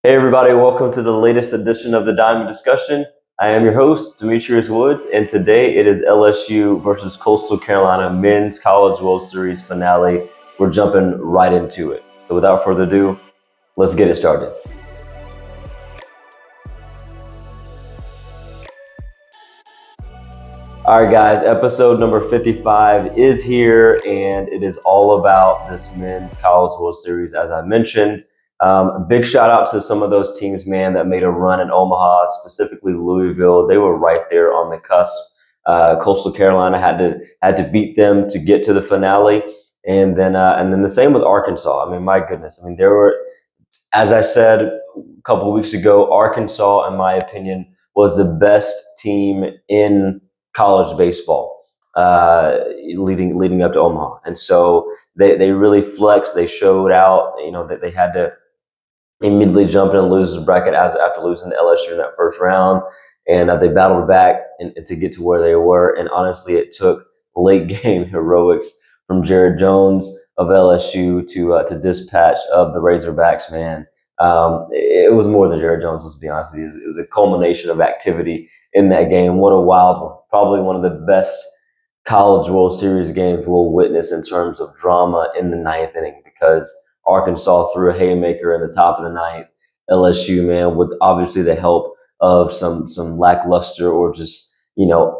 Hey everybody, welcome to the latest edition of the Diamond Discussion. I am your host, Demetrius Woods, and today it is LSU versus Coastal Carolina Men's College World Series finale. We're jumping right into it. So without further ado, let's get it started. All right, guys, episode number 55 is here, and it is all about this Men's College World Series, as I mentioned. A big shout out to some of those teams, man, that made a run in Omaha, specifically Louisville. They were right there on the cusp. Coastal Carolina had to beat them to get to the finale, and then the same with Arkansas. I mean, my goodness. I mean, there were, as I said a couple of weeks ago, Arkansas, in my opinion, was the best team in college baseball leading up to Omaha, and so they really flexed. They showed out. You know that they had to immediately jump in and lose the bracket after losing to LSU in that first round, and they battled back and to get to where they were. And honestly, it took late game heroics from Jared Jones of LSU to dispatch of the Razorbacks. Man, it was more than Jared Jones. Let's be honest with you. It was a culmination of activity in that game. What a wild one! Probably one of the best College World Series games we'll witness in terms of drama in the ninth inning, because Arkansas threw a haymaker in the top of the ninth. LSU, man, with obviously the help of some lackluster or just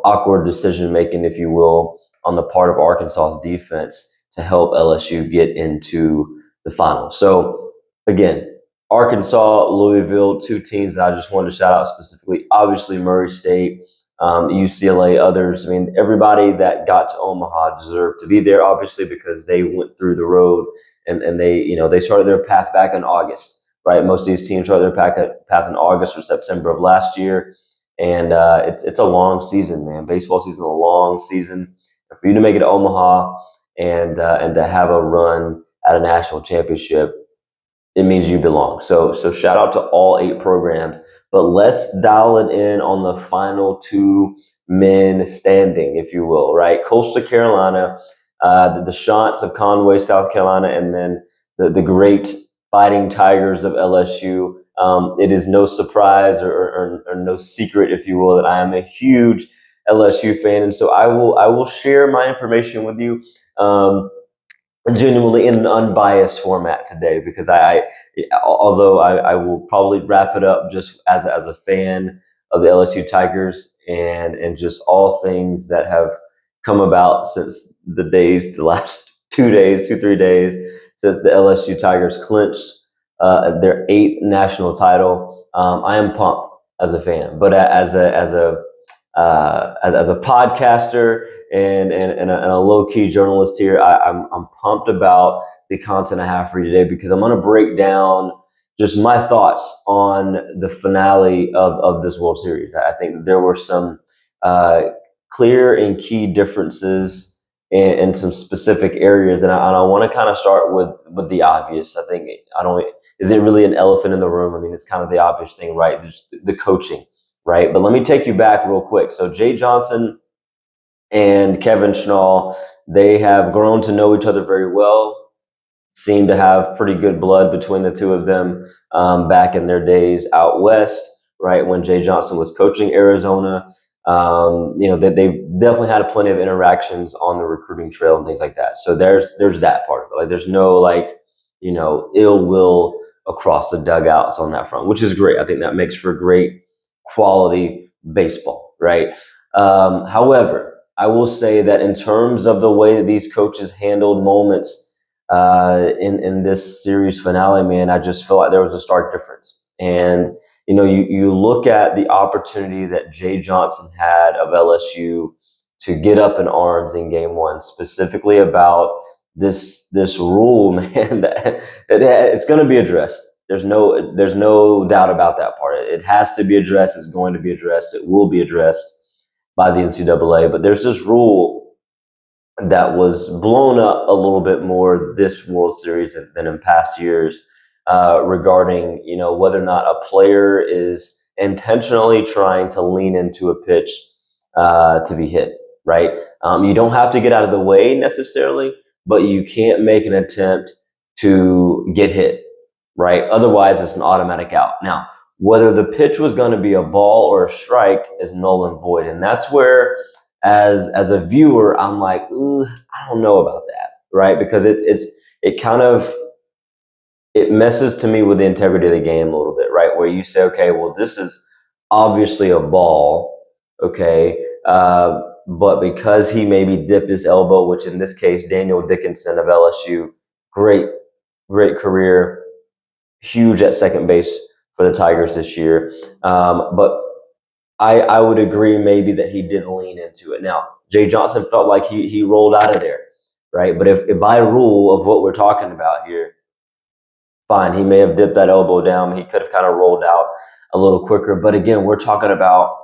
awkward decision making, if you will, on the part of Arkansas's defense to help LSU get into the final. So again, Arkansas, Louisville, two teams that I just wanted to shout out specifically. Obviously, Murray State, UCLA, others. I mean, everybody that got to Omaha deserved to be there, obviously, because they went through the road and they started their path back in August, right? Most of these teams started their path in August or September of last year, and it's a long season, man. Baseball season, a long season. For you to make it to Omaha and to have a run at a national championship, it means you belong. So shout out to all 8 programs. But let's dial it in on the final two men standing, if you will, right? Coastal Carolina, the Chants of Conway, South Carolina, and then the great Fighting Tigers of LSU. It is no surprise or no secret, if you will, that I am a huge LSU fan, and so I will share my information with you. Genuinely in an unbiased format today, because although I will probably wrap it up just as a fan of the LSU Tigers and just all things that have come about since the last 2 days, 3 days since the LSU Tigers clinched their 8th national title. I am pumped as a fan, but as a podcaster and a low key journalist here, I'm pumped about the content I have for you today, because I'm going to break down just my thoughts on the finale of this World Series. I think that there were some uh, clear and key differences in some specific areas, and I want to kind of start with the obvious. I think I don't. Is it really an elephant in the room? I mean, it's kind of the obvious thing, right? Just the coaching, right? But let me take you back real quick. So Jay Johnson and Kevin Schnall, they have grown to know each other very well, seem to have pretty good blood between the two of them back in their days out west, right, when Jay Johnson was coaching Arizona. That they've definitely had plenty of interactions on the recruiting trail and things like that. So there's that part of it. Like there's no ill will across the dugouts on that front, which is great. I think that makes for great quality baseball, right? However, I will say that in terms of the way that these coaches handled moments in this series finale, man, I just feel like there was a stark difference. And you look at the opportunity that Jay Johnson had of LSU to get up in arms in Game One, specifically about this rule, man, that it's going to be addressed. There's no doubt about that part. It has to be addressed. It's going to be addressed. It will be addressed by the NCAA. But there's this rule that was blown up a little bit more this World Series than in past years, regarding whether or not a player is intentionally trying to lean into a pitch to be hit. Right? You don't have to get out of the way necessarily, but you can't make an attempt to get hit. right? Otherwise, it's an automatic out. Now, whether the pitch was going to be a ball or a strike is null and void, and that's where, as a viewer, I'm like, I don't know about that, right? Because it kind of it messes to me with the integrity of the game a little bit, right? Where you say, okay, well, this is obviously a ball, okay, but because he maybe dipped his elbow, which in this case, Daniel Dickinson of LSU, great, great career, huge at second base for the Tigers this year. But I would agree maybe that he did lean into it. Now, Jay Johnson felt like he rolled out of there, right? But if by rule of what we're talking about here, fine, he may have dipped that elbow down. He could have kind of rolled out a little quicker. But again, we're talking about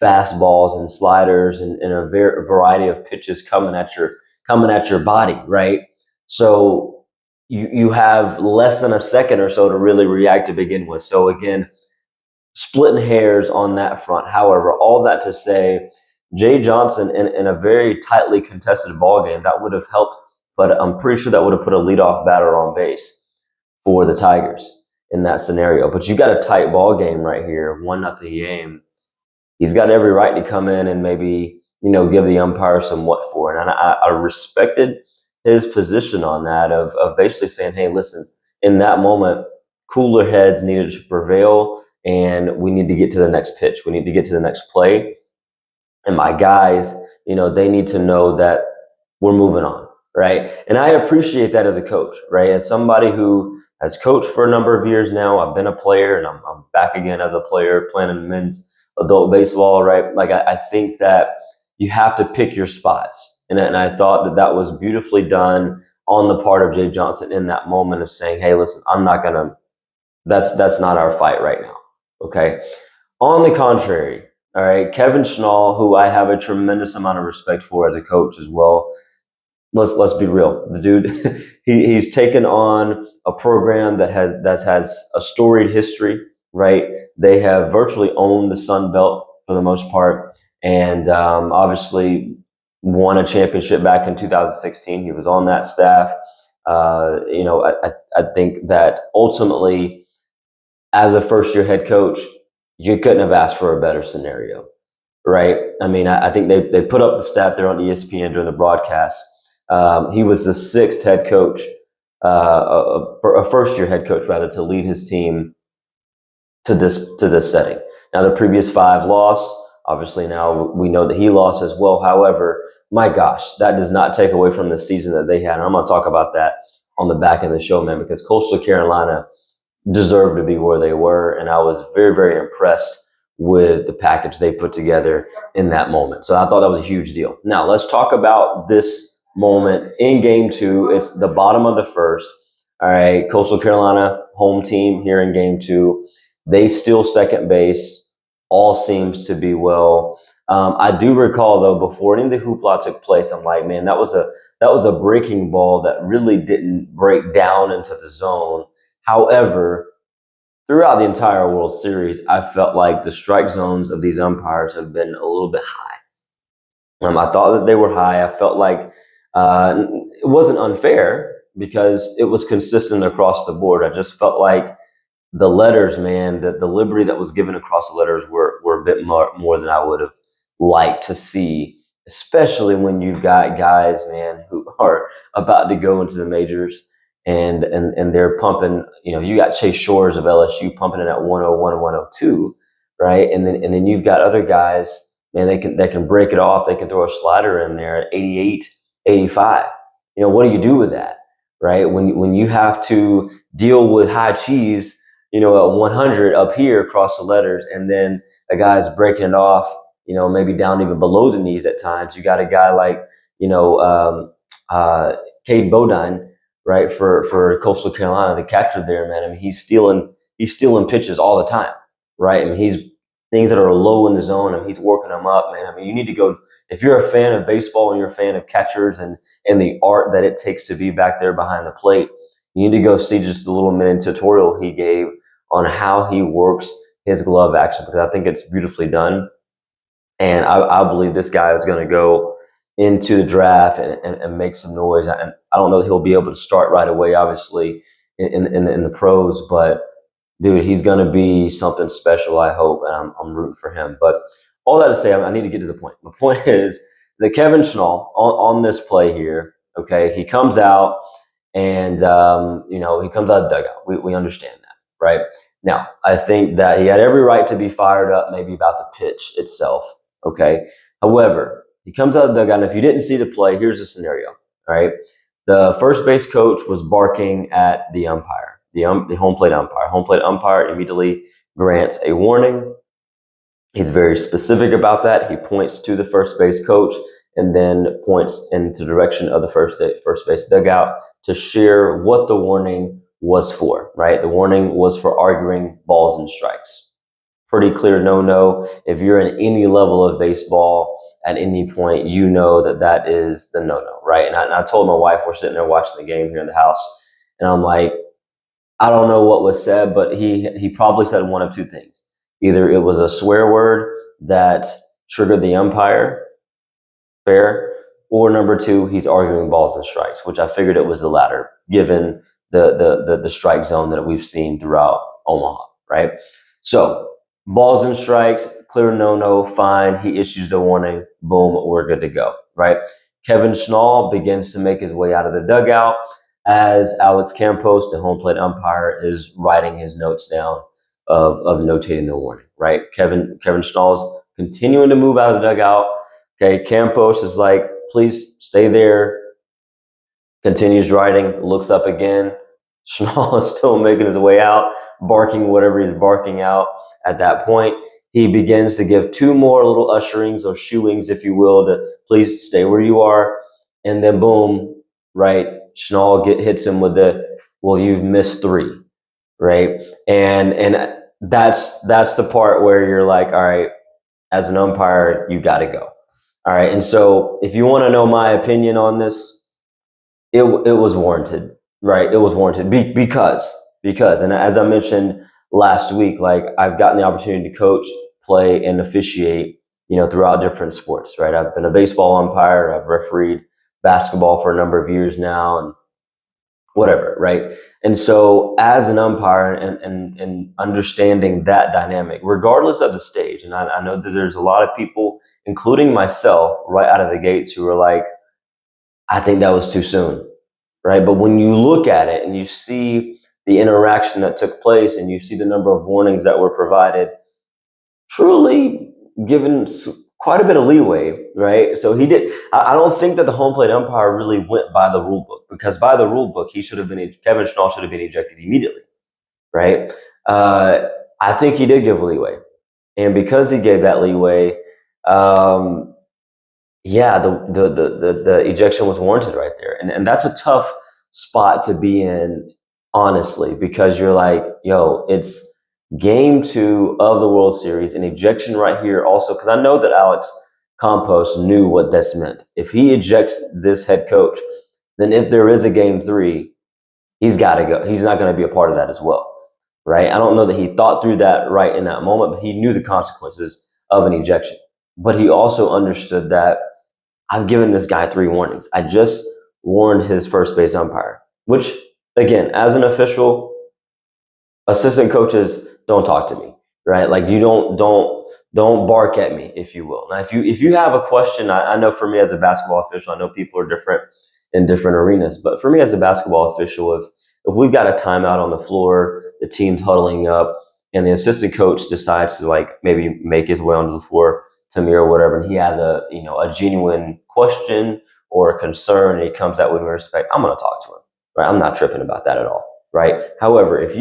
fastballs and sliders and a variety of pitches coming at your body, right? So you have less than a second or so to really react to begin with. So again, splitting hairs on that front. However, all that to say, Jay Johnson in a very tightly contested ball game, that would have helped, but I'm pretty sure that would have put a leadoff batter on base for the Tigers in that scenario. But you got a tight ball game right here, 1-0 game. He's got every right to come in and maybe, give the umpire some what for. And I respected his position on that of basically saying, hey, listen, in that moment, cooler heads needed to prevail and we need to get to the next pitch. We need to get to the next play. And my guys, they need to know that we're moving on, right? And I appreciate that as a coach, right? As somebody who has coached for a number of years now, I've been a player and I'm back again as a player playing in men's adult baseball, right? Like I think that you have to pick your spots. And I thought that was beautifully done on the part of Jay Johnson in that moment of saying, hey, listen, that's not our fight right now. Okay. On the contrary, all right, Kevin Schnall, who I have a tremendous amount of respect for as a coach as well. Let's be real. The dude, he's taken on a program that has a storied history, right? They have virtually owned the Sun Belt for the most part, and obviously won a championship back in 2016. He was on that staff. I think that ultimately, as a first year head coach, you couldn't have asked for a better scenario, right? I mean, I think they put up the stat there on ESPN during the broadcast. He was the sixth head coach, a first year head coach rather, to lead his team to this setting. Now the previous five lost. Obviously now we know that he lost as well. However, my gosh, that does not take away from the season that they had. And I'm going to talk about that on the back end of the show, man, because Coastal Carolina deserved to be where they were. And I was very, very impressed with the package they put together in that moment. So I thought that was a huge deal. Now let's talk about this moment in game two. It's the bottom of the first. All right. Coastal Carolina home team here in game two. They steal second base. All seems to be well. I do recall though, before any of the hoopla took place, I'm like, man, that was a breaking ball that really didn't break down into the zone. However, throughout the entire World Series, I felt like the strike zones of these umpires have been a little bit high. I thought that they were high. I felt like it wasn't unfair because it was consistent across the board. I just felt like the letters, man, the liberty that was given across the letters were a bit more than I would have liked to see, especially when you've got guys, man, who are about to go into the majors and they're pumping, you got Chase Shores of LSU pumping it at 101 and 102, right? And then you've got other guys, man, they can break it off, they can throw a slider in there at 88, 85. What do you do with that? Right? When you have to deal with high cheese, at 100 up here across the letters, and then a guy's breaking it off, maybe down even below the knees at times. You got a guy like, Cade Bodine, right, for Coastal Carolina, the catcher there, man. I mean, he's stealing pitches all the time, right? I mean, he's things that are low in the zone, and he's working them up, man. I mean, you need to go if you're a fan of baseball and you're a fan of catchers and the art that it takes to be back there behind the plate. You need to go see just the little mini tutorial he gave on how he works his glove action, because I think it's beautifully done. And I believe this guy is going to go into the draft and make some noise. And I don't know that he'll be able to start right away, obviously, in the pros, but dude, he's gonna be something special, I hope, and I'm rooting for him. But all that to say, I need to get to the point. My point is that Kevin Schnall on this play here, okay, he comes out and he comes out of the dugout. We understand that, right? Now, I think that he had every right to be fired up, maybe about the pitch itself, okay. However, he comes out of the dugout, and if you didn't see the play, here's the scenario, all right? The first base coach was barking at the umpire, the home plate umpire. Home plate umpire immediately grants a warning. He's very specific about that. He points to the first base coach and then points into the direction of the first base dugout to share what the warning was for, right? The warning was for arguing balls and strikes. Pretty clear no-no. If you're in any level of baseball at any point, you know that is the no-no, right? And I told my wife, we're sitting there watching the game here in the house, and I'm like, I don't know what was said, but he probably said one of two things. Either it was a swear word that triggered the umpire, fair, or number two, he's arguing balls and strikes, which I figured it was the latter, given the strike zone that we've seen throughout Omaha, right? So balls and strikes, clear no, fine. He issues the warning. Boom, we're good to go, right? Kevin Schnall begins to make his way out of the dugout as Alex Campos, the home plate umpire, is writing his notes down of notating the warning, right? Kevin Schnall's continuing to move out of the dugout. Okay, Campos is like, please stay there. Continues writing, looks up again. Schnall is still making his way out, barking whatever he's barking out. At that point, he begins to give two more little usherings or shooings, if you will, to please stay where you are. And then boom, right, Schnall hits him with the, well, you've missed three, right? And that's the part where you're like, all right, as an umpire, you got to go. All right, and so if you want to know my opinion on this, it was warranted, right? It was warranted because, and as I mentioned last week, like I've gotten the opportunity to coach, play, and officiate, throughout different sports, right? I've been a baseball umpire, I've refereed basketball for a number of years now, and whatever, right? And so as an umpire and understanding that dynamic, regardless of the stage, and I know that there's a lot of people, including myself, right out of the gates who are like, I think that was too soon, right? But when you look at it and you see the interaction that took place and you see the number of warnings that were provided, truly given quite a bit of leeway, right? So he did. I don't think that the home plate umpire really went by the rule book, because by the rule book, Kevin Schnall should have been ejected immediately, right? I think he did give leeway, and because he gave that leeway, yeah, the ejection was warranted right there, and that's a tough spot to be in, honestly, because you're like, yo, it's game 2 of the World Series, an ejection right here. Also, because I know that Alex Campos knew what this meant. If he ejects this head coach, then if there is a game 3, he's got to go. He's not going to be a part of that as well, right? I don't know that he thought through that right in that moment, but he knew the consequences of an ejection. But he also understood that I've given this guy 3 warnings. I just warned his first base umpire, which, again, as an official, assistant coaches don't talk to me, right? Like, you don't bark at me, if you will. Now, if you have a question, I know for me as a basketball official, I know people are different in different arenas, but for me as a basketball official, if we've got a timeout on the floor, the team's huddling up, and the assistant coach decides to like maybe make his way onto the floor to me or whatever, and he has a genuine question or a concern, and he comes out with respect, I'm going to talk to him, right? I'm not tripping about that at all, right? However, if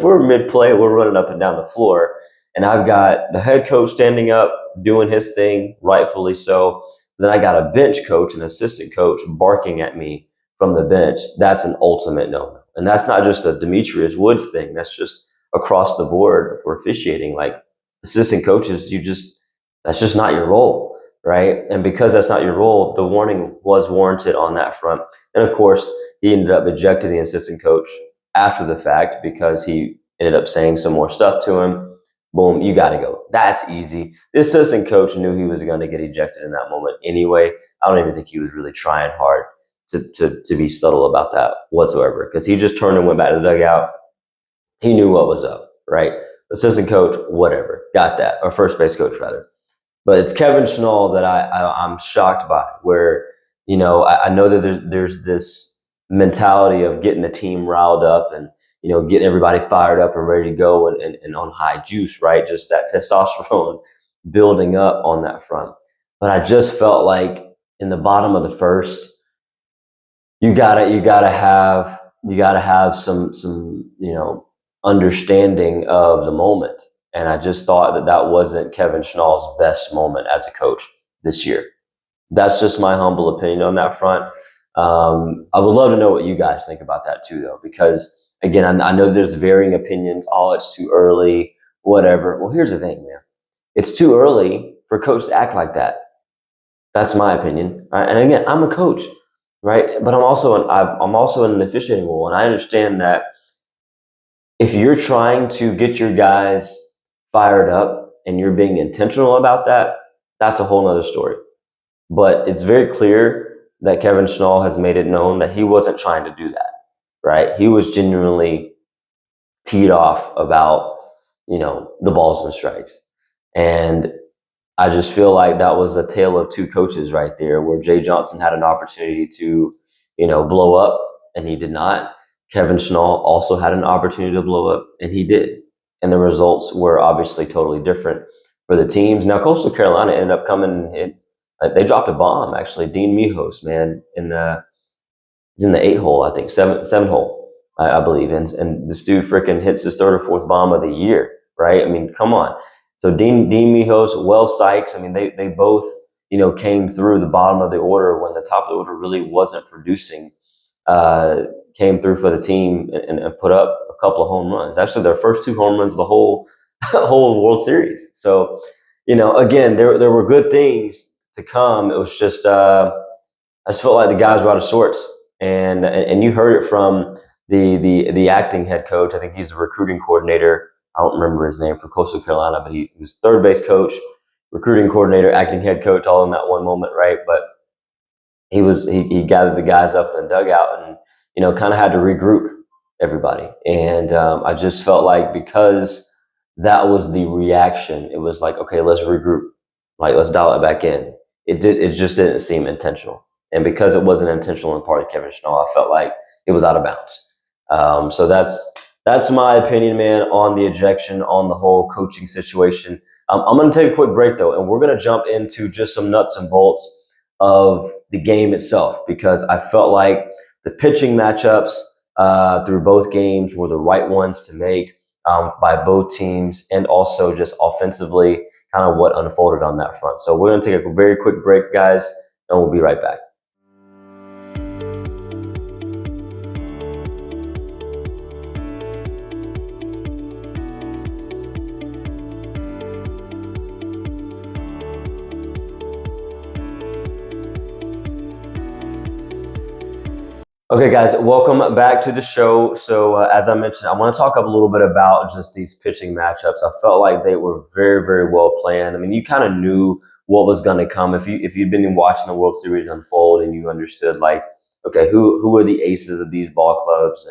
we're mid-play, we're running up and down the floor, and I've got the head coach standing up, doing his thing, rightfully so, then I got a bench coach, an assistant coach barking at me from the bench, that's an ultimate no. And that's not just a Demetrius Woods thing, that's just across the board for officiating. Like, assistant coaches, that's just not your role, right? And because that's not your role, the warning was warranted on that front. And of course, he ended up ejecting the assistant coach after the fact because he ended up saying some more stuff to him. Boom, you got to go. That's easy. The assistant coach knew he was going to get ejected in that moment anyway. I don't even think he was really trying hard to be subtle about that whatsoever, because he just turned and went back to the dugout. He knew what was up, right? Assistant coach, whatever, got that, or first base coach rather. But it's Kevin Schnall that I'm shocked by, where I know that there's this mentality of getting the team riled up and getting everybody fired up and ready to go and on high juice, right? Just that testosterone building up on that front. But I just felt like in the bottom of the first, you gotta have some understanding of the moment. And I just thought that wasn't Kevin Schnall's best moment as a coach this year. That's just my humble opinion on that front. I would love to know what you guys think about that too, though, because again, I know there's varying opinions. Oh, it's too early, whatever. Well, here's the thing, man. It's too early for coach to act like that. That's my opinion. Right? And again, I'm a coach, right? But I'm also in an officiating role, and I understand that if you're trying to get your guys fired up and you're being intentional about that, that's a whole nother story. But it's very clear that Kevin Schnall has made it known that he wasn't trying to do that, right? He was genuinely teed off about, the balls and strikes. And I just feel like that was a tale of two coaches right there, where Jay Johnson had an opportunity to, blow up, and he did not. Kevin Schnall also had an opportunity to blow up, and he did. And the results were obviously totally different for the teams. Now, Coastal Carolina ended up coming in. They dropped a bomb, actually. Dean Mijos, man, he's in the 8-hole, I think, seven hole, I believe. And this dude freaking hits his third or fourth bomb of the year, right? I mean, come on. So Dean Mijos, Wells Sykes, I mean, they both, came through the bottom of the order when the top of the order really wasn't producing, came through for the team and put up a couple of home runs. Actually, their first 2 home runs of the whole whole World Series. So, again, there were good things to come. It was just I just felt like the guys were out of sorts, and you heard it from the acting head coach. I think he's the recruiting coordinator. I don't remember his name, for Coastal Carolina, but he was third base coach, recruiting coordinator, acting head coach, all in that one moment, right? But he gathered the guys up in the dugout and kind of had to regroup everybody. And I just felt like, because that was the reaction, it was like, okay, let's regroup, like let's dial it back in. It just didn't seem intentional, and because it wasn't intentional on the part of Kevin Schnall, I felt like it was out of bounds. So that's my opinion, man, on the ejection, on the whole coaching situation. I'm going to take a quick break, though, and we're going to jump into just some nuts and bolts of the game itself, because I felt like the pitching matchups through both games were the right ones to make by both teams, and also just offensively, kind of what unfolded on that front. So we're going to take a very quick break, guys, and we'll be right back. Okay, guys, welcome back to the show. So as I mentioned, I want to talk up a little bit about just these pitching matchups. I felt like they were very, very well planned. I mean, you kind of knew what was going to come if you'd been watching the World Series unfold, and you understood, like, okay, who are the aces of these ball clubs,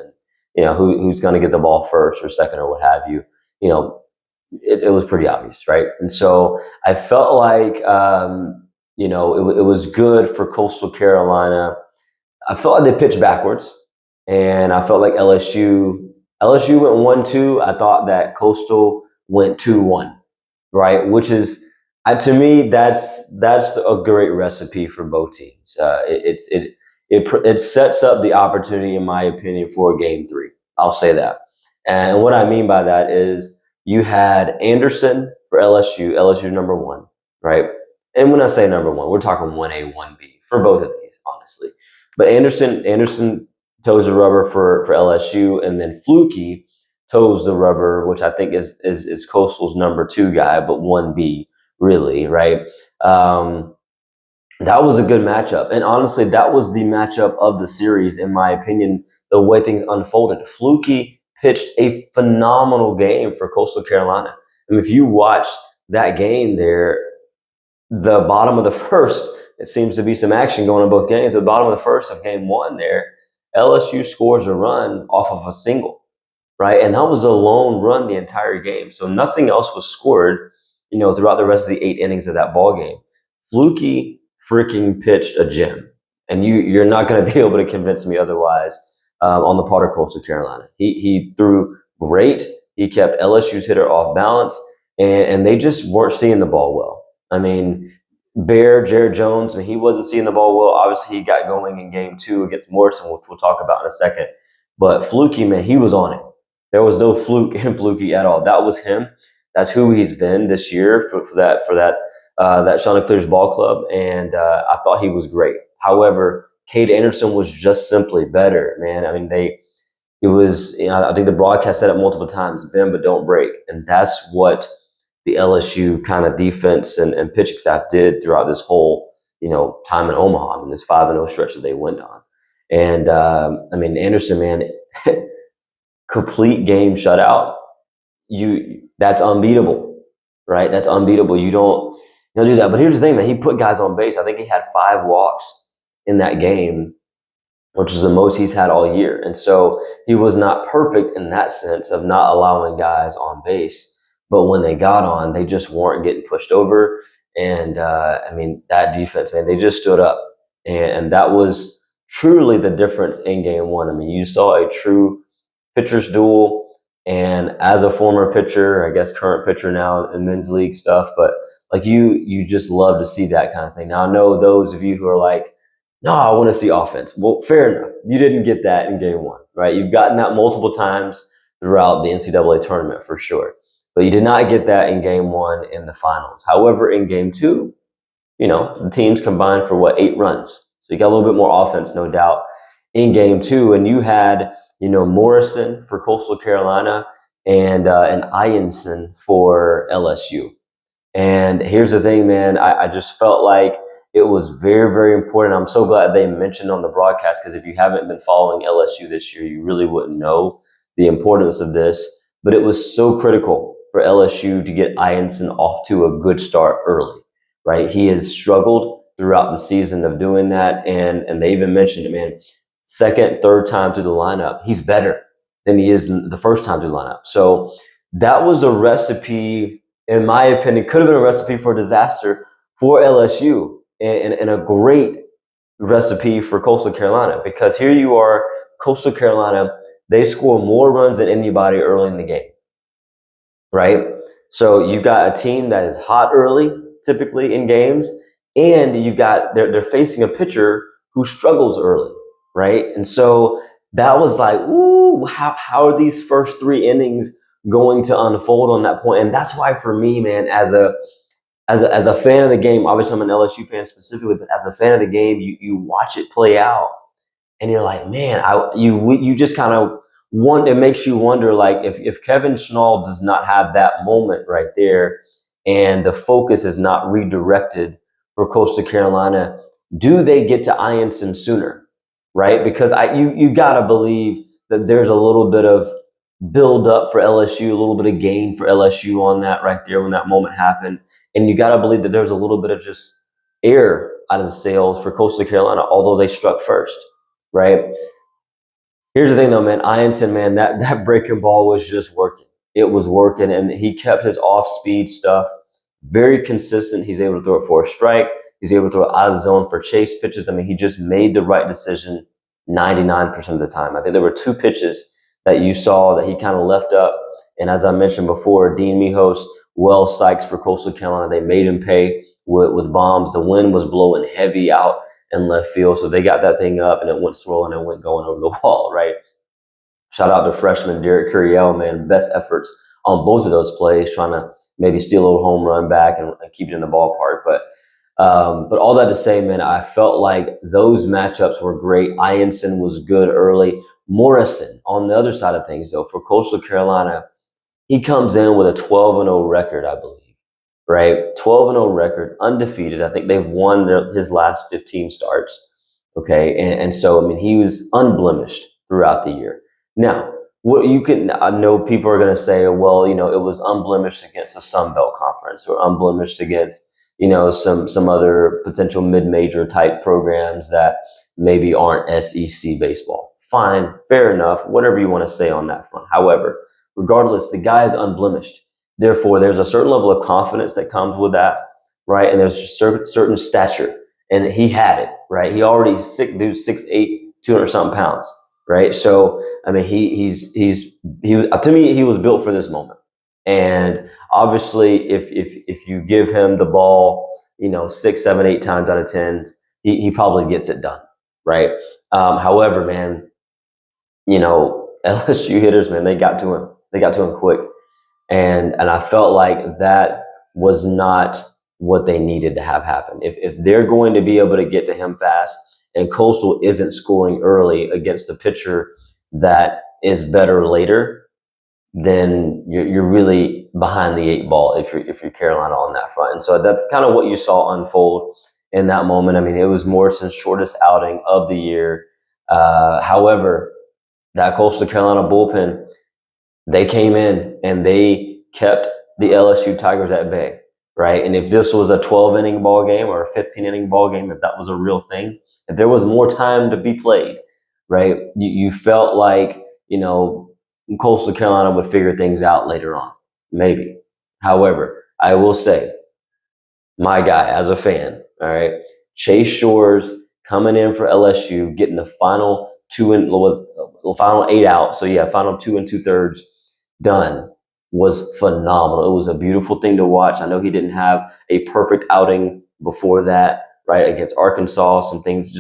and who's going to get the ball first or second or what have you. It was pretty obvious, right? And so I felt like it was good for Coastal Carolina. I felt like they pitched backwards, and I felt like LSU went 1-2. I thought that Coastal went 2-1, right? Which is, to me, that's a great recipe for both teams. It sets up the opportunity, in my opinion, for Game 3. I'll say that. And what I mean by that is, you had Anderson for LSU number 1, right? And when I say number 1, we're talking 1A, 1B for both of these, honestly. But Anderson toes the rubber for LSU, and then Fluky toes the rubber, which I think is Coastal's number 2 guy, but 1B really, right? That was a good matchup, and honestly, that was the matchup of the series, in my opinion. The way things unfolded, Fluky pitched a phenomenal game for Coastal Carolina. I mean, if you watch that game there, the bottom of the first, it seems to be some action going on both games. At the bottom of the first of game one there, LSU scores a run off of a single, right? And that was a lone run the entire game. So nothing else was scored, throughout the rest of the 8 innings of that ball game. Fluky freaking pitched a gem. And you're not going to be able to convince me otherwise on the part of Coastal Carolina. He threw great. He kept LSU's hitter off balance, and they just weren't seeing the ball well. I mean, Jared Jones, he wasn't seeing the ball well. Obviously, he got going in game 2 against Morrison, which we'll talk about in a second. But Fluky, man, he was on it. There was no fluke in Fluky at all. That was him. That's who he's been this year for that Chanticleers ball club, and I thought he was great. However, Cade Anderson was just simply better, man. I mean, I think the broadcast said it multiple times, bend but don't break. And that's what the LSU kind of defense and pitching staff did throughout this whole, time in Omaha, this 5-0 stretch that they went on. And, Anderson, man, complete game shutout. That's unbeatable, right? That's unbeatable. You don't do that. But here's the thing, man. He put guys on base. I think he had 5 walks in that game, which is the most he's had all year. And so he was not perfect in that sense of not allowing guys on base. But when they got on, they just weren't getting pushed over. And, that defense, man, they just stood up. And that was truly the difference in game 1. I mean, you saw a true pitcher's duel. And as a former pitcher, I guess current pitcher now in men's league stuff, but like you just love to see that kind of thing. Now, I know those of you who are like, no, I want to see offense. Well, fair enough. You didn't get that in game 1, right? You've gotten that multiple times throughout the NCAA tournament for sure. But you did not get that in game 1 in the finals. However, in game 2, the teams combined for 8 runs. So you got a little bit more offense, no doubt, in game 2. And you had, Morrison for Coastal Carolina and Ianson for LSU. And here's the thing, man, I just felt like it was very, very important. I'm so glad they mentioned on the broadcast, because if you haven't been following LSU this year, you really wouldn't know the importance of this. But it was so critical for LSU to get Ianson off to a good start early, right? He has struggled throughout the season of doing that. And they even mentioned it, man, second, third time through the lineup, he's better than he is the first time through the lineup. So that was a recipe, in my opinion, could have been a recipe for disaster for LSU, and a great recipe for Coastal Carolina, because here you are, Coastal Carolina, they score more runs than anybody early in the game, right? So you've got a team that is hot early, typically in games, and they're facing a pitcher who struggles early, right? And so that was like, ooh, how are these first 3 innings going to unfold on that point? And that's why, for me, man, as a fan of the game, obviously I'm an LSU fan specifically, but as a fan of the game, you watch it play out, and you're like, man, you just kind of it makes you wonder, like, if Kevin Schnall does not have that moment right there, and the focus is not redirected for Coastal Carolina, do they get to Ianson sooner, right? Because you gotta believe that there's a little bit of build up for LSU, a little bit of gain for LSU on that right there when that moment happened. And you got to believe that there's a little bit of just air out of the sails for Coastal Carolina, although they struck first, right? Here's the thing, though, man. Ianson, man, that breaking ball was just working. It was working, and he kept his off-speed stuff very consistent. He's able to throw it for a strike. He's able to throw it out of the zone for chase pitches. I mean, he just made the right decision 99% of the time. I think there were 2 pitches that you saw that he kind of left up. And as I mentioned before, Dean Mijos, Wells Sykes for Coastal Carolina, they made him pay with bombs. The wind was blowing heavy out in left field, so they got that thing up, and it went swirling and went going over the wall, right? Shout out to freshman Derek Curiel, man. Best efforts on both of those plays, trying to maybe steal a home run back and keep it in the ballpark. But all that to say, man, I felt like those matchups were great. Ianson was good early. Morrison, on the other side of things, though, for Coastal Carolina, he comes in with a 12-0 record, I believe, right? 12-0 record, undefeated. I think they've won his last 15 starts, okay? And so, I mean, he was unblemished throughout the year. Now, I know people are going to say, well, it was unblemished against the Sun Belt Conference or unblemished against some other potential mid-major type programs that maybe aren't SEC baseball. Fine, fair enough, whatever you want to say on that front. However, regardless, the guy is unblemished. Therefore, there's a certain level of confidence that comes with that, right? And there's a certain stature, and he had it, right? He already sick dude, 6'8", 200 something pounds, right? So I mean, to me, he was built for this moment. And obviously, if you give him the ball, 6, 7, 8 times out of 10, he probably gets it done, right? However, man, LSU hitters, man, they got to him. They got to him quick, and I felt like that was not what they needed to have happen. If they're going to be able to get to him fast, and Coastal isn't scoring early against a pitcher that is better later, then you're really behind the eight ball if you're Carolina on that front. And so that's kind of what you saw unfold in that moment. I mean, it was Morrison's shortest outing of the year. However, that Coastal Carolina bullpen, they came in and they kept the LSU Tigers at bay, right? And if this was a 12-inning ball game or a 15-inning ball game, if that was a real thing, if there was more time to be played, right, you felt like, Coastal Carolina would figure things out later on, maybe. However, I will say, my guy as a fan, all right, Chase Shores coming in for LSU, getting the final final 8 out. So yeah, final 2 2/3 done was phenomenal. It was a beautiful thing to watch. I know he didn't have a perfect outing before that, right, against Arkansas. Some things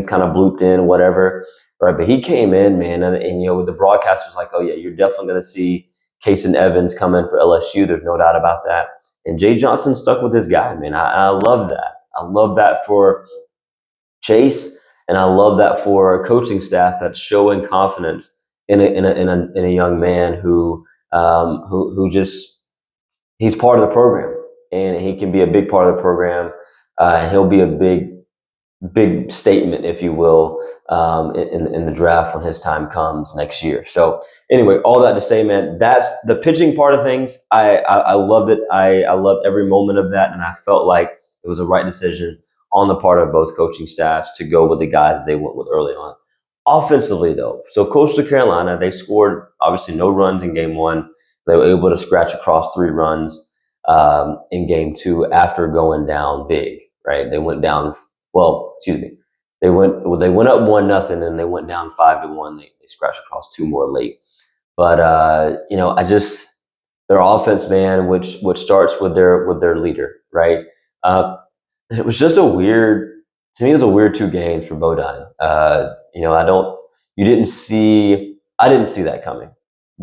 kind of blooped in, whatever, right? But he came in, man, and the broadcast was like, oh yeah, you're definitely going to see Kason Evans come in for LSU. There's no doubt about that. And Jay Johnson stuck with his guy, man. I love that. I love that for Chase, and I love that for a coaching staff that's showing confidence in a young man who just he's part of the program, and he can be a big part of the program, and he'll be a big statement, if you will, in the draft when his time comes next year. So anyway, all that to say, man, that's the pitching part of things. I loved it. I loved every moment of that, and I felt like it was a right decision on the part of both coaching staffs to go with the guys they went with early on. Offensively, though, so Coastal Carolina, they scored obviously no runs in game one. They were able to scratch across 3 runs in game 2 after going down big. Right, they went down. Well, excuse me. They went up 1-0, and they went down 5-1. They scratched across 2 more late. But I just their offense, man, which starts with their leader, right? It was just to me, it was a weird 2 games for Bodine. I didn't see that coming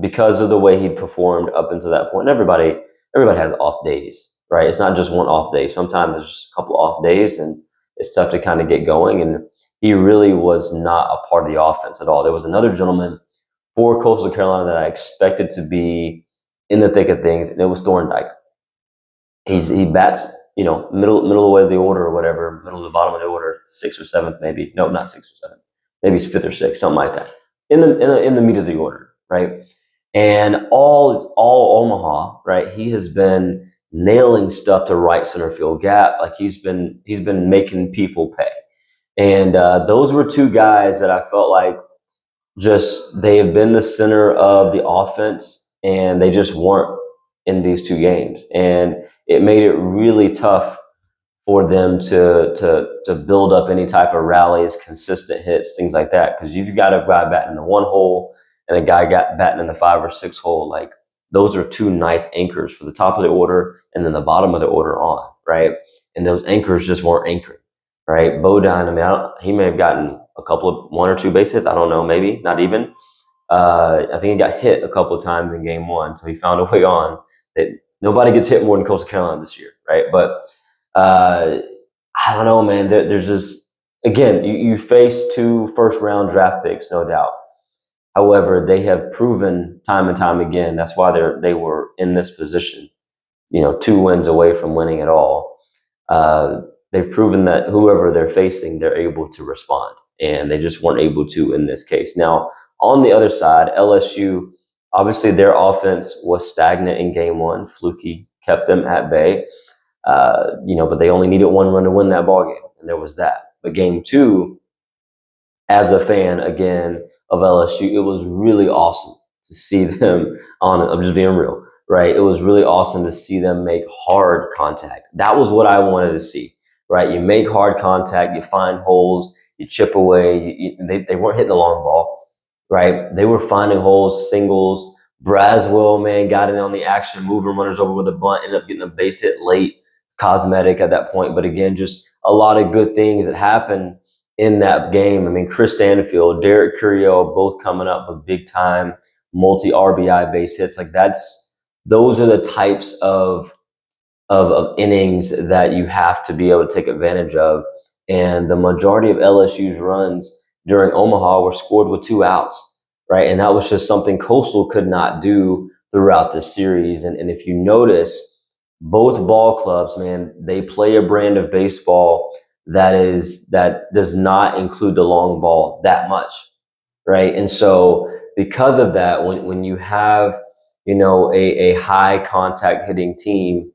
because of the way he performed up until that point. And everybody has off days, right? It's not just one off day. Sometimes there's just a couple off days, and it's tough to kind of get going. And he really was not a part of the offense at all. There was another gentleman for Coastal Carolina that I expected to be in the thick of things, and it was Thorndike. He bats, middle of the way of the order or whatever, middle of the bottom of the order, 6th or 7th maybe. No, not 6th or 7th. Maybe it's 5th or 6th, something like that. In the meat of the order, right? And all Omaha, right? He has been nailing stuff to right center field gap. Like he's been making people pay. And those were 2 guys that I felt like they have been the center of the offense, and they just weren't in these 2 games. And it made it really tough for them to build up any type of rallies, consistent hits, things like that. Because you've got a guy batting in the 1 hole and a guy batting in the 5 or 6 hole. Like those are 2 nice anchors for the top of the order and then the bottom of the order on, right? And those anchors just weren't anchoring, right? Bodine, I mean, he may have gotten a couple of 1 or 2 base hits. I don't know, maybe not even. I think he got hit a couple of times in game 1, so he found a way on. That nobody gets hit more than Coastal Carolina this year, right? But I don't know, man. There's just, again, you face 2 first-round draft picks, no doubt. However, they have proven time and time again that's why they were in this position. 2 wins away from winning it all. They've proven that whoever they're facing, they're able to respond, and they just weren't able to in this case. Now, on the other side, LSU, obviously their offense was stagnant in game 1. Fluky kept them at bay. But they only needed one run to win that ball game, and there was that. But game two, as a fan again of LSU, it was really awesome to see them on it. I'm just being real, right? It was really awesome to see them make hard contact. That was what I wanted to see, right? You make hard contact, you find holes, you chip away. They weren't hitting the long ball, right? They were finding holes, singles. Braswell, man, got in on the action, moving runners over with a bunt, ended up getting a base hit late, cosmetic at that point. But again, just a lot of good things that happened in that game. I mean, Chris Stanfield, Derek Curiel, both coming up with big time multi RBI base hits. Like those are the types of innings that you have to be able to take advantage of. And the majority of LSU's runs during Omaha were scored with 2 outs, right? And that was just something Coastal could not do throughout the series. And if you notice, both ball clubs, man, they play a brand of baseball that does not include the long ball that much, right? And so because of that, when you have a high contact hitting team,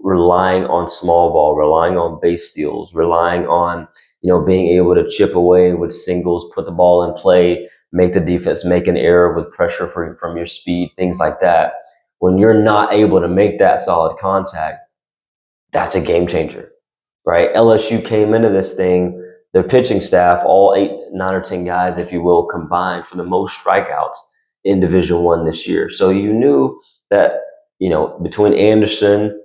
relying on small ball, relying on base steals, relying on being able to chip away with singles, put the ball in play, make the defense make an error with pressure from your speed, things like that. When you're not able to make that solid contact, that's a game changer, right? LSU came into this thing, their pitching staff, all 8, 9, or 10 guys, if you will, combined for the most strikeouts in Division One this year. So you knew that, between Anderson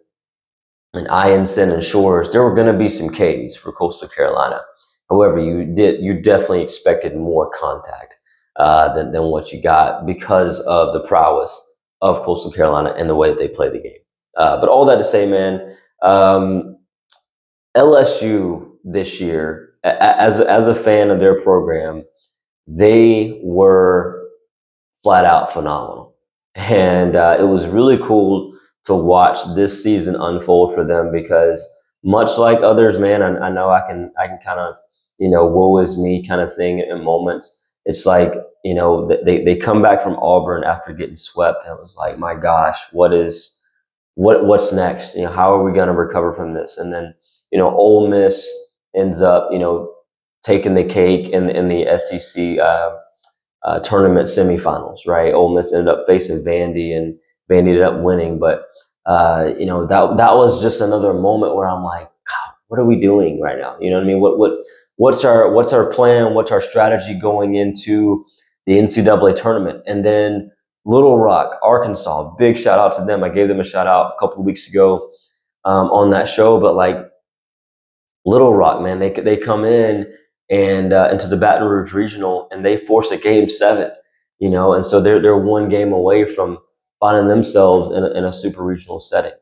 and Ianson and Shores, there were going to be some Ks for Coastal Carolina. However, you definitely expected more contact than what you got because of the prowess of Coastal Carolina and the way that they play the game. But all that to say, man, LSU this year, as a fan of their program, they were flat out phenomenal, and it was really cool to watch this season unfold for them because much like others, man, I know I can kind of woe is me kind of thing in moments. It's like they come back from Auburn after getting swept, and it was like, my gosh, what's next? How are we going to recover from this? And then, Ole Miss ends up, taking the cake in the SEC tournament semifinals, right? Ole Miss ended up facing Vandy, and Vandy ended up winning. But that was just another moment where I'm like, God, what are we doing right now? You know what I mean? What's our plan? What's our strategy going into the NCAA tournament? And then Little Rock, Arkansas, big shout out to them. I gave them a shout out a couple of weeks ago on that show. But like Little Rock, man, they come in and into the Baton Rouge Regional, and they force a game 7, and so they're one game away from finding themselves in a super regional setting,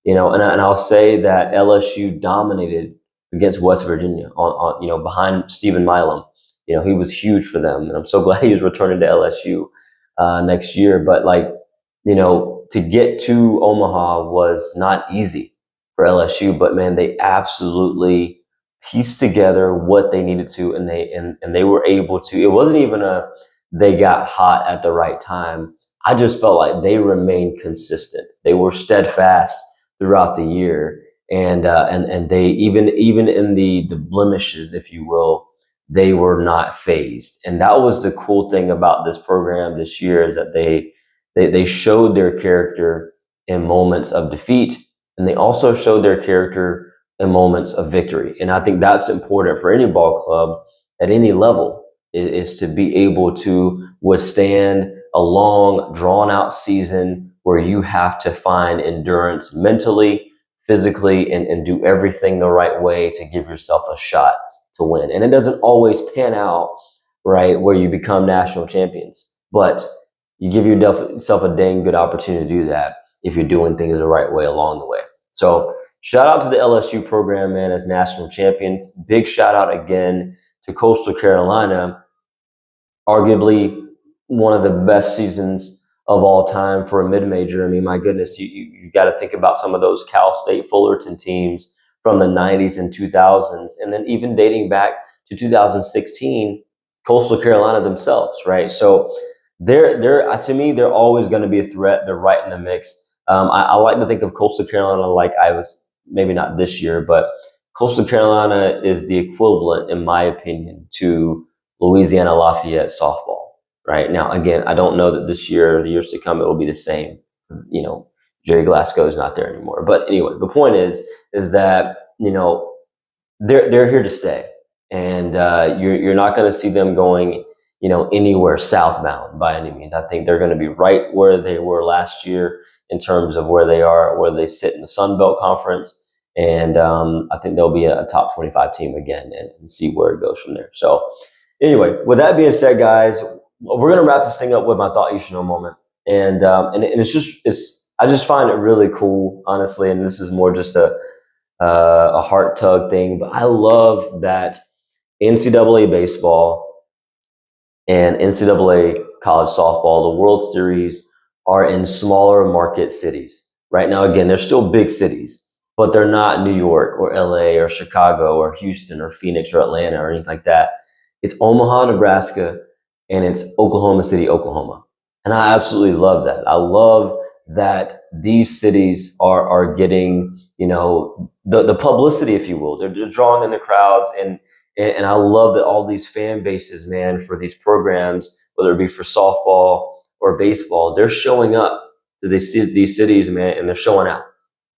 and I'll say that LSU dominated against West Virginia on behind Stephen Milam. He was huge for them, and I'm so glad he's returning to LSU next year. But to get to Omaha was not easy for LSU, but man, they absolutely pieced together what they needed to, and they were able to. It wasn't even they got hot at the right time. I just felt like they remained consistent. They were steadfast throughout the year, and they even in the blemishes, if you will, they were not phased. And that was the cool thing about this program this year, is that they showed their character in moments of defeat, and they also showed their character in moments of victory. And I think that's important for any ball club at any level, is to be able to withstand a long, drawn out season where you have to find endurance mentally, physically, and do everything the right way to give yourself a shot to win. And it doesn't always pan out, right, where you become national champions, but you give yourself a dang good opportunity to do that if you're doing things the right way along the way. So shout out to the LSU program, man, as national champions. Big shout out again to Coastal Carolina, arguably one of the best seasons of all time for a mid-major. I mean, my goodness, you got to think about some of those Cal State Fullerton teams from the 90s and 2000s, and then even dating back to 2016, Coastal Carolina themselves, right? So they're to me, they're always going to be a threat. They're right in the mix. I like to think of Coastal Carolina like I was, maybe not this year, but Coastal Carolina is the equivalent, in my opinion, to Louisiana Lafayette softball. Right now, again, I don't know that this year or the years to come it will be the same. You know, Jerry Glasgow is not there anymore. But anyway, the point is that they're here to stay, and you're not going to see them going anywhere southbound by any means. I think they're going to be right where they were last year in terms of where they are, where they sit in the Sun Belt Conference, and I think they'll be a top 25 team again, and see where it goes from there. So anyway, with that being said, guys, we're going to wrap this thing up with my thought you should know moment, and it's I just find it really cool, honestly, and this is more just a heart tug thing. But I love that NCAA baseball and NCAA college softball, the World Series, are in smaller market cities. Right now, again, they're still big cities, but they're not New York or LA or Chicago or Houston or Phoenix or Atlanta or anything like that. It's Omaha, Nebraska, and it's Oklahoma City, Oklahoma. And I absolutely love that. I love that these cities are getting, the publicity, if you will. They're drawing in the crowds, and I love that all these fan bases, man, for these programs, whether it be for softball or baseball, they're showing up to these cities, man, and they're showing out,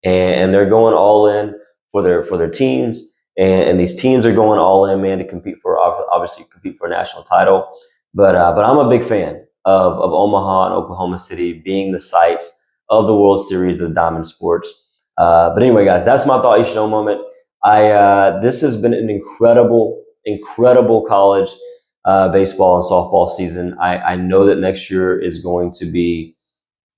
and they're going all in for their teams, and these teams are going all in, man, to compete for, obviously compete for a national title. But I'm a big fan of Omaha and Oklahoma City being the sites of the World Series of Diamond Sports. But anyway, guys, that's my thought you should know moment. This has been an incredible college baseball and softball season. I know that next year is going to be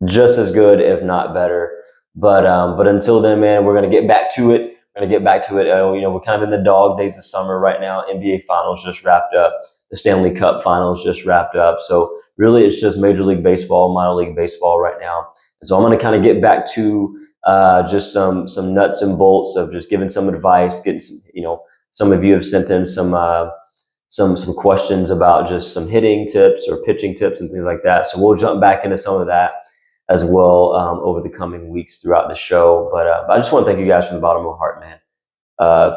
just as good, if not better. But until then, man, we're gonna get back to it. We're gonna get back to it. We're kind of in the dog days of summer right now. NBA Finals just wrapped up. The Stanley Cup Finals just wrapped up. So really, it's just Major League Baseball, minor league baseball right now. And so I'm gonna kind of get back to just some nuts and bolts of just giving some advice, getting some. Some of you have sent in some questions about just some hitting tips or pitching tips and things like that. So we'll jump back into some of that as well over the coming weeks throughout the show. But I just want to thank you guys from the bottom of my heart, man,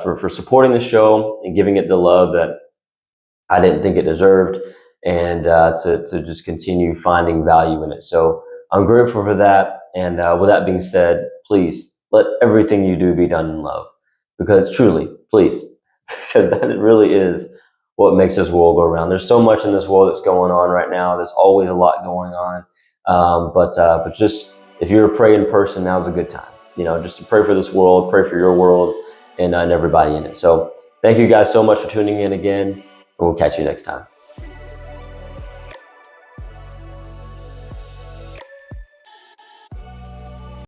for supporting the show and giving it the love that I didn't think it deserved, and to just continue finding value in it. So I'm grateful for that. And with that being said, please let everything you do be done in love, because truly, please, because that really is what makes this world go around. There's so much in this world that's going on right now. There's always a lot going on. But just if you're a praying person, now's a good time. Just to pray for this world, pray for your world, and everybody in it. So thank you guys so much for tuning in again, and we'll catch you next time.